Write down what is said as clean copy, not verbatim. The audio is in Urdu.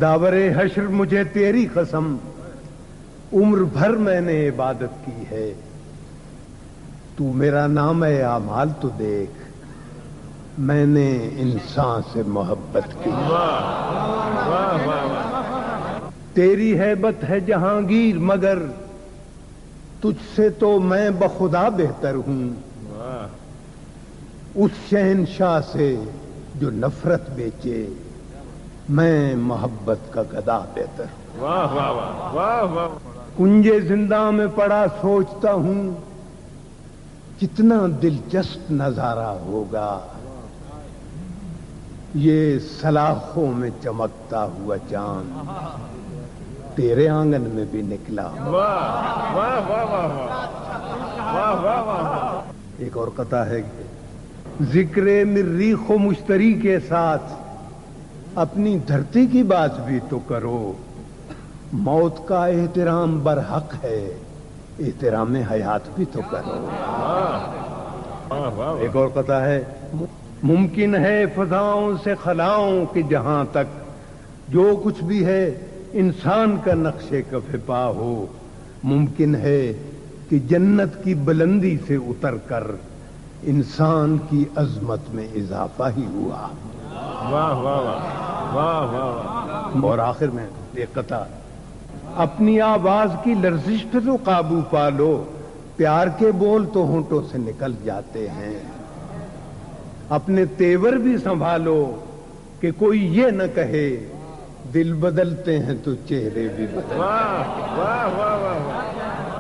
داور حشر مجھے تیری قسم عمر بھر میں نے عبادت کی ہے، تو میرا نام ہے اعمال تو دیکھ، میں نے انسان سے محبت کی۔ تیری ہیبت ہے جہانگیر مگر تجھ سے تو میں بخدا بہتر ہوں، اس شہنشاہ سے جو نفرت بیچے میں محبت کا گدا بہتر ہوں۔ واہ واہ واہ واہ واہ۔ کنجے زندہ میں پڑا سوچتا ہوں کتنا دلچسپ نظارہ ہوگا، یہ سلاخوں میں چمکتا ہوا چاند تیرے آنگن میں بھی نکلا۔ واہ واہ واہ واہ واہ واہ واہ۔ ایک اور قطعہ ہے کہ ذکر مریخ و مشتری کے ساتھ اپنی دھرتی کی بات بھی تو کرو، موت کا احترام برحق ہے، احترام حیات بھی تو کرو۔ ایک اور قطعہ ہے ممکن ہے فضاؤں سے خلاؤں کہ جہاں تک جو کچھ بھی ہے انسان کا نقشے کف پا ہو، ممکن ہے کہ جنت کی بلندی سے اتر کر انسان کی عظمت میں اضافہ ہی ہوا۔ واہ واہ واہ واہ واہ۔ اور آخر میں ایک قطعہ، اپنی آواز کی لرزش پہ تو قابو پا لو، پیار کے بول تو ہونٹوں سے نکل جاتے ہیں، اپنے تیور بھی سنبھالو کہ کوئی یہ نہ کہے دل بدلتے ہیں تو چہرے بھی بدلتے ہیں۔ واہ واہ واہ واہ۔